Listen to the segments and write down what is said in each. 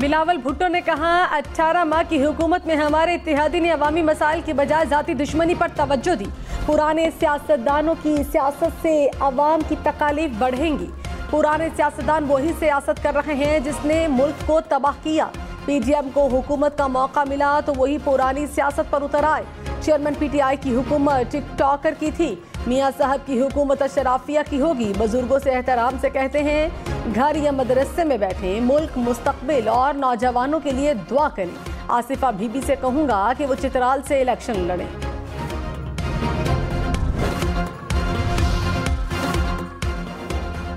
बिलावल भुट्टो ने कहा 18 माह की हुकूमत में हमारे इत्तेहादी ने अवामी मसाइल की बजाय जाती दुश्मनी पर तवज्जो दी। पुराने सियासतदानों की सियासत से अवाम की तकालीफ बढ़ेंगी। पुराने सियासतदान वही सियासत कर रहे हैं जिसने मुल्क को तबाह किया। पीडीएम को हुकूमत का मौका मिला तो वही पुरानी सियासत पर उतर आए। चेयरमैन पीटीआई की हुकूमत टिकटॉकर की थी, मियाँ साहब की हुकूमत अशराफिया की होगी। बुजुर्गों से एहतराम से कहते हैं घर या मदरसे में बैठे मुल्क मुस्तकबिल और नौजवानों के लिए दुआ करें। आसिफा बीबी से कहूंगा कि वो चित्राल से इलेक्शन लड़ें।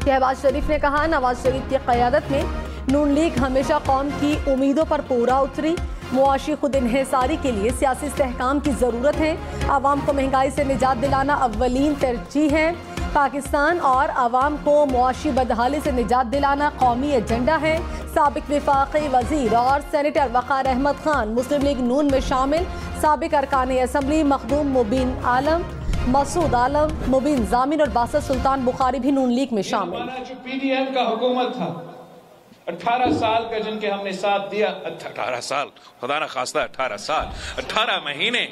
शहबाज शरीफ ने कहा नवाज शरीफ की क़यादत में नून लीग हमेशा कौम की उम्मीदों पर पूरा उतरी। मुआशी खुद इन्हिसारी के लिए सियासी इस्तेहकाम की ज़रूरत है। आवाम को महंगाई से निजात दिलाना अव्वलीन तरजीह है। पाकिस्तान और आवाम को मुआशी बदहाली से निजात दिलाना कौमी एजेंडा है। साबिक विफाकी वजीर और सेनेटर वक़ार अहमद खान मुस्लिम लीग नून में शामिल। साबिक अरकान असम्बली मखदूम मुबीन आलम, मसूद आलम, मुबीन जामिन और बासत सुल्तान बुखारी भी नून लीग में शामिल। जो पीडीएम का हुकूमत था 18 साल का जिनके हमने साथ दिया, 18 साल खुदा ना खास्ता 18 साल 18 महीने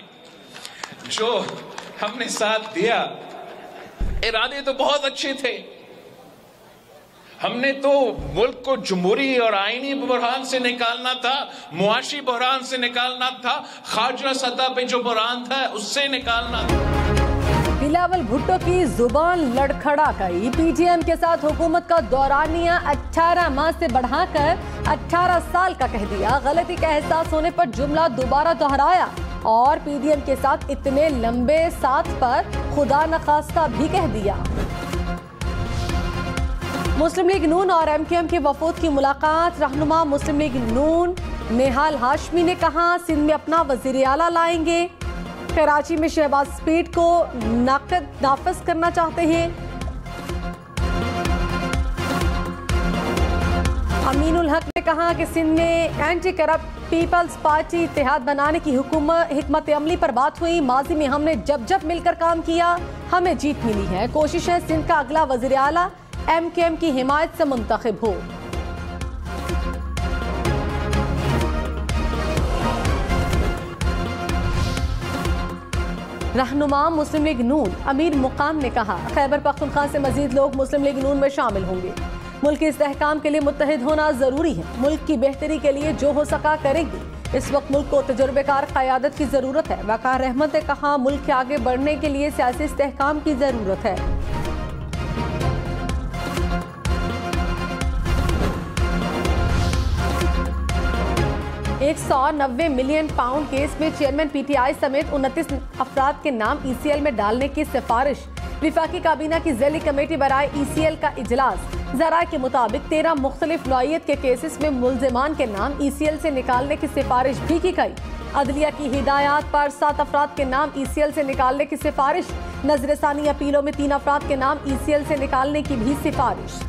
जो हमने साथ दिया, इरादे तो बहुत अच्छे थे। हमने तो मुल्क को जमहूरी और आईनी बहरान से निकालना था, मुआशी बहरान से निकालना था, खारजा सतह पे जो बहरान था उससे निकालना था। बिलावल भुट्टो की जुबान लड़खड़ा गई। पीडीएम के साथ हुकूमत का दौरानिया 18 माह से बढ़ाकर 18 साल का कह दिया। गलती का एहसास होने पर जुमला दोबारा दोहराया और पीडीएम के साथ इतने लंबे साथ पर खुदा नखास्ता भी कह दिया। मुस्लिम लीग नून और एमकेएम के वफूद की मुलाकात। रहनुमा मुस्लिम लीग नून नेहाल हाशमी ने कहा सिंध में अपना वजीर आला लाएंगे। कराची में शहबाज स्पीड को नाफिज करना चाहते हैं। अमीनुल हक ने कहा कि सिंध में एंटी करप्ट पीपल्स पार्टी इत्तेहाद बनाने की हिकमत अमली पर बात हुई। माजी में हमने जब जब मिलकर काम किया हमें जीत मिली है। कोशिश है सिंध का अगला वजीर आला एमकेएम की हिमायत से मुंतखब हो। रहनुमा मुस्लिम लीग नून अमीर मुकाम ने कहा खैबर पख्तूनख्वा से मजीद लोग मुस्लिम लीग नून में शामिल होंगे। मुल्क के इस्तेहकाम के लिए मुत्तहिद होना जरूरी है। मुल्क की बेहतरी के लिए जो हो सका करेंगे। इस वक्त मुल्क को तजुर्बेकार क़यादत की जरूरत है। वक़ार अहमद ने कहा मुल्क के आगे बढ़ने के लिए सियासी इस्तेहकाम की जरूरत है। 190 मिलियन पाउंड केस में चेयरमैन पीटीआई समेत 29 अफराद के नाम ईसीएल में डालने की सिफारिश। विफाकी काबीना की ज़ैली कमेटी बराए ईसीएल का इजलास। ज़राए के मुताबिक 13 मुख्तलिफ नौइयत के केसेस में मुल्ज़िमान के नाम ईसीएल से निकालने की सिफारिश भी की गई। अदलिया की हिदायत पर 7 अफराद के नाम ईसीएल से निकालने की सिफारिश। नजरसानी अपीलों में 3 अफराद के नाम ईसीएल से निकालने की भी सिफारिश।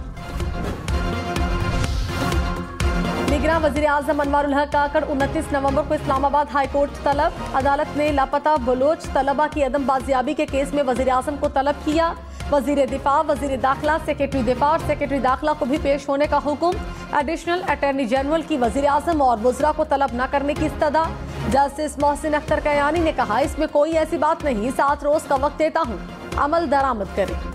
निगरान वज़ीर आज़म अनवारुल हक काकड़ 29 नवंबर को इस्लामाबाद हाई कोर्ट तलब। अदालत ने लापता बलोच तलबा की अदम बाजियाबी के केस में वज़ीर आज़म को तलब किया। वज़ीर दिफा, वज़ीर दाखिला, सेक्रेटरी दिफा और सेक्रेटरी दाखिला को भी पेश होने का हुक्म। एडिशनल अटॉर्नी जनरल की वज़ीर आज़म और वज़रा को तलब न करने की इस्तदा। जस्टिस मोहसिन अख्तर कयानी ने कहा इसमें कोई ऐसी बात नहीं, 7 रोज का वक्त देता हूँ, अमल दरामद करें।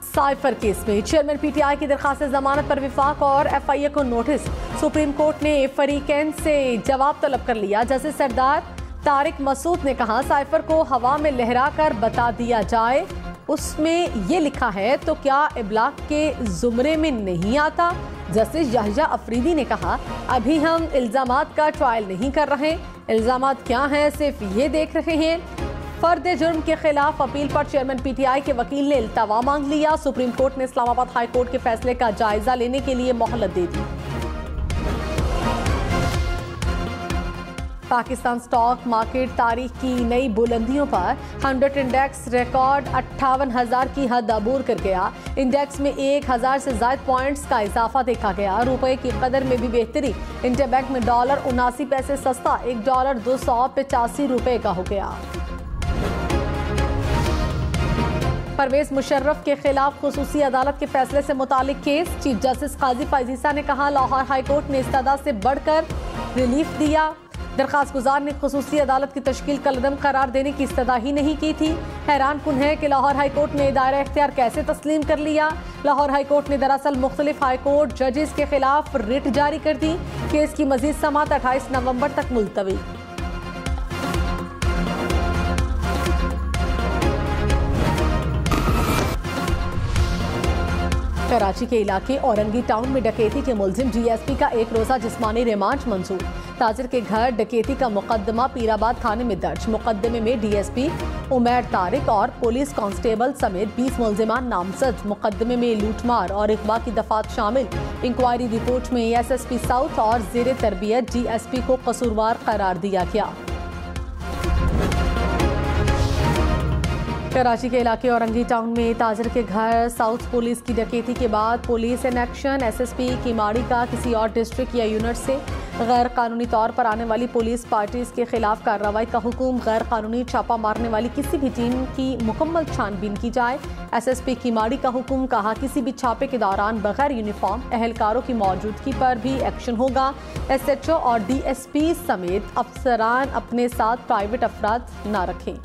साइफर केस में चेयरमैन पीटीआई की दरखास्त जमानत पर विफाक और एफआईए को नोटिस। सुप्रीम कोर्ट ने फरीकैन से जवाब तलब कर लिया। जस्टिस सरदार तारिक मसूद ने कहा साइफर को हवा में लहरा कर बता दिया जाए, उसमें ये लिखा है तो क्या इब्लाग के जुमरे में नहीं आता। जस्टिस याहिया अफरीदी ने कहा अभी हम इल्जामात का ट्रायल नहीं कर रहे, इल्जामात क्या हैं सिर्फ ये देख रहे हैं। फर्द जुर्म के खिलाफ अपील पर चेयरमैन पीटीआई के वकील ने इल्तवा मांग लिया। सुप्रीम कोर्ट ने इस्लामाबाद हाई कोर्ट के फैसले का जायजा लेने के लिए मोहलत दे दी। पाकिस्तान स्टॉक मार्केट तारीख की नई बुलंदियों पर 100 इंडेक्स रिकॉर्ड 58,000 की हद अबूर कर गया। इंडेक्स में 1,000 से ज्यादा पॉइंट्स का इजाफा देखा गया। रुपए की कदर में भी बेहतरी। इंटरबैंक में डॉलर 79 पैसे सस्ता, $1 285 रुपए का हो गया। परवेज मुशर्रफ के खिलाफ खुसूसी अदालत के फैसले से मुतालिक केस। चीफ जस्टिस काजी फायजीसा ने कहा, लाहौर हाईकोर्ट ने इस्तदा से बढ़कर रिलीफ दिया। दरखास्त गुजार ने खुसूसी अदालत की तश्कील का कदम करार देने की इस्तदा ही नहीं की थी। हैरान कुन है कि लाहौर हाईकोर्ट ने दायरा इख्तियार कैसे तस्लीम कर लिया। लाहौर हाईकोर्ट ने दरअसल मुख्तलिफ हाईकोर्ट जजेस के खिलाफ रिट जारी कर दी। केस की मजीद समाअत 28 नवंबर तक मुलतवी। कराची के इलाके औरंगी टाउन में डकैती के मुलजिम डीएसपी का एक रोजा जिस्मानी रिमांड मंजूर। ताजिर के घर डकैती का मुकदमा पीराबाद थाने में दर्ज। मुकदमे में डीएसपी उमैर तारिक और पुलिस कांस्टेबल समेत 20 मुलजिमान नामजद। मुकदमे में लूटमार और इगवा की दफात शामिल। इंक्वायरी रिपोर्ट में एसएसपी साउथ और जेर तरबियत डीएसपी को कसूरवार करार दिया गया। कराची के इलाके औरंगी टाउन में ताजिर के घर साउथ पुलिस की डकैती के बाद police in action. SSP Kimadi का किसी और डिस्ट्रिक्ट या यूनिट से गैर कानूनी तौर पर आने वाली पुलिस पार्टीज के खिलाफ कार्रवाई का हुक्म। गैर कानूनी छापा मारने वाली किसी भी टीम की मुकम्मल छानबीन की जाए। एसएसपी किमाड़ी का हुक्म। कहा, किसी भी छापे के दौरान बगैर यूनिफॉर्म अहलकारों की मौजूदगी पर भी एक्शन होगा। एसएचओ और डीएसपी समेत अफसरान अपने साथ प्राइवेट अफराद न रखें।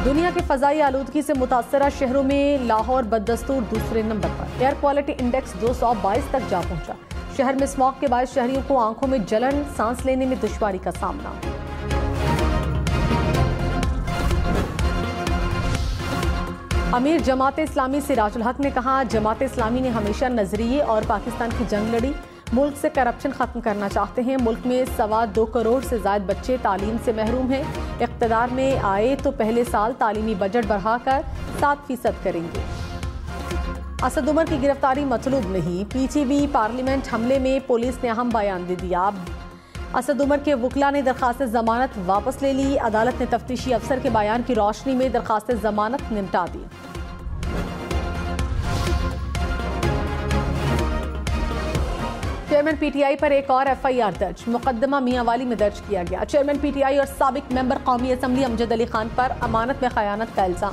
दुनिया के फजाई आलूदगी से मुतासरा शहरों में लाहौर बददस्तूर दूसरे नंबर पर। एयर क्वालिटी इंडेक्स 222 तक जा पहुंचा। शहर में स्मॉग के बायस शहरियों को आंखों में जलन, सांस लेने में दुश्वारी का सामना। अमीर जमात इस्लामी सिराजुल हक ने कहा, जमात इस्लामी ने हमेशा नजरिए और पाकिस्तान की जंग लड़ी। मुल्क से करप्शन खत्म करना चाहते हैं। मुल्क में 2.25 करोड़ से ज्यादा बच्चे तालीम से महरूम हैं। इख्तिदार में आए तो पहले साल तालीमी बजट बढ़ाकर 7% करेंगे। असद उमर की गिरफ्तारी मतलूब नहीं। पीटीवी पार्लियामेंट हमले में पुलिस ने अहम बयान दे दिया। असद उमर के वकला ने दरखास्त जमानत वापस ले ली। अदालत ने तफ्तीशी अफसर के बयान की रोशनी में दरखास्त जमानत निपटा दी। चेयरमैन पीटीआई पर एक और एफआईआर दर्ज। मुकदमा मियांवाली में दर्ज किया गया। चेयरमैन पीटीआई और साबिक मेंबर कौमी असम्बली अमजद अली खान पर अमानत में खयानत का इल्जाम।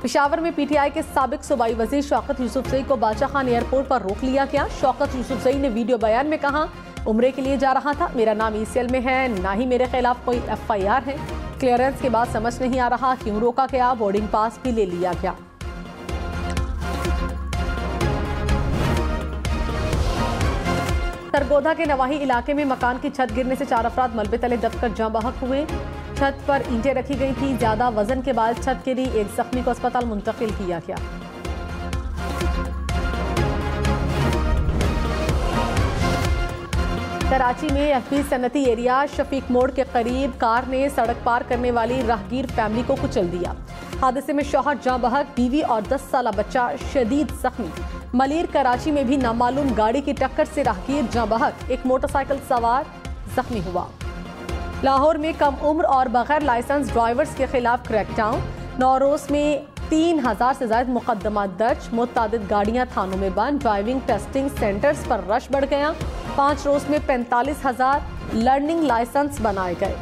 पेशावर में पीटीआई के साबिक सूबाई वजीर शौकत यूसुफजई को बादशाह खान एयरपोर्ट पर रोक लिया गया। शौकत यूसुफजई ने वीडियो बयान में कहा, उम्रे के लिए जा रहा था, मेरा नाम ईसीएल में है, ना ही मेरे खिलाफ कोई एफआईआर है। क्लियरेंस के बाद समझ नहीं आ रहा क्यों रोका गया। बोर्डिंग पास भी ले लिया गया। सरगोधा के नवाही इलाके में मकान की छत गिरने से 4 अफराद मलबे तले दबकर जाँ बहक हुए। छत पर ईंटें रखी गई थी। ज्यादा वजन के बाद छत गिरी। एक जख्मी को अस्पताल मुंतकिल किया गया। कराची में एफबी सनती एरिया शफीक मोड़ के करीब कार ने सड़क पार करने वाली राहगीर फैमिली को कुचल दिया। हादसे में शौहर जाँ बहक, बीवी और 10 साला बच्चा शदीद जख्मी। मलीर कराची में भी नामालूम गाड़ी की टक्कर से राहगीर जाँ बहक, एक मोटरसाइकिल सवार जख्मी हुआ। लाहौर में कम उम्र और बगैर लाइसेंस ड्राइवर्स के खिलाफ क्रैकडाउन। नौरोज में 3000 से ज्यादा मुकदमा दर्ज। मुतअद्दिद गाड़ियां थानों में बंद। ड्राइविंग टेस्टिंग सेंटर्स पर रश बढ़ गया। 5 रोज में 45,000 लर्निंग लाइसेंस बनाए गए।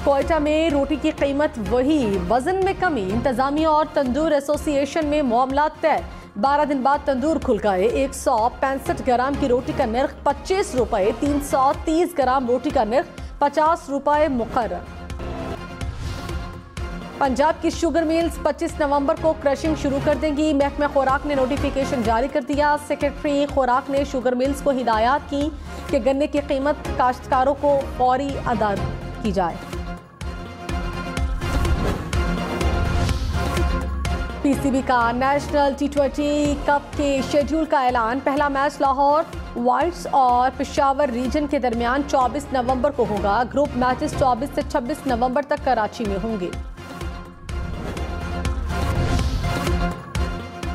कोयटा में रोटी की कीमत वही, वजन में कमी। इंतजामिया और तंदूर एसोसिएशन में मामला तय। 12 दिन बाद तंदूर खुल गए। 165 ग्राम की रोटी का निर्ख 25 रुपए। 330 ग्राम रोटी का निर्ख 50 रुपए मुकर्रर। पंजाब की शुगर मिल्स 25 नवंबर को क्रशिंग शुरू कर देंगी। महकमा खुराक ने नोटिफिकेशन जारी कर दिया। सेक्रेटरी खुराक ने शुगर मिल्स को हिदायत की कि गन्ने की कीमत काश्तकारों को फौरी अदा की जाए। पीसीबी का नेशनल T20 कप के शेड्यूल का ऐलान। पहला मैच लाहौर वाइट्स और पेशावर रीजन के दरमियान 24 नवंबर को होगा। ग्रुप मैचेस 24 से 26 नवंबर तक कराची में होंगे।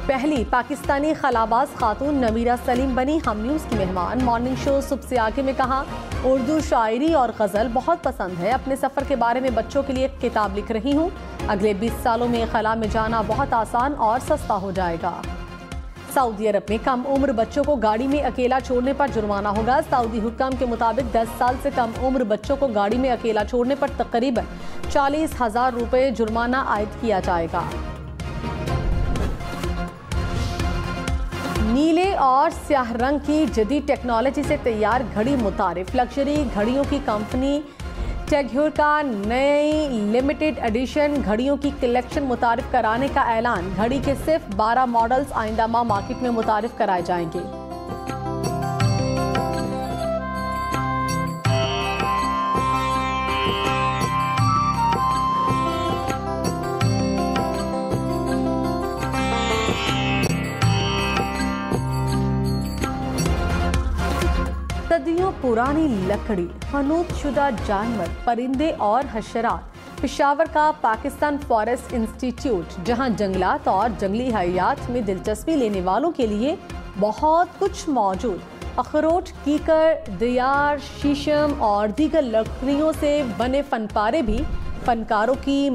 पहली पाकिस्तानी खलाबाज खातून नमीरा सलीम बनी हम न्यूज़ की मेहमान। मॉर्निंग शो सुबह से आगे में कहा, उर्दू शायरी और गज़ल बहुत पसंद है। अपने सफ़र के बारे में बच्चों के लिए एक किताब लिख रही हूँ। अगले 20 सालों में खला में जाना बहुत आसान और सस्ता हो जाएगा। सऊदी अरब में कम उम्र बच्चों को गाड़ी में अकेला छोड़ने पर जुर्माना होगा। सऊदी हुक्म के मुताबिक 10 साल से कम उम्र बच्चों को गाड़ी में अकेला छोड़ने पर तकरीबन 40,000 रुपये जुर्माना आयद किया जाएगा। नीले और स्याह रंग की जदीद टेक्नोलॉजी से तैयार घड़ी मुतारिफ। लग्जरी घड़ियों की कंपनी टेग हeuer का नई लिमिटेड एडिशन घड़ियों की कलेक्शन मुतारिफ कराने का ऐलान। घड़ी के सिर्फ 12 मॉडल्स आइंदा माह मार्केट में मुतारिफ कराए जाएंगे। सदियों पुरानी लकड़ी, हनूत शुदा जानवर, परिंदे और हशरात। पेशावर का पाकिस्तान फॉरेस्ट इंस्टीट्यूट, जहां जंगलात और जंगली हयात में दिलचस्पी लेने वालों के लिए बहुत कुछ मौजूद। अखरोट, कीकर, दियार, शीशम और दीगर लकड़ियों से बने फनपारे भी फनकारों की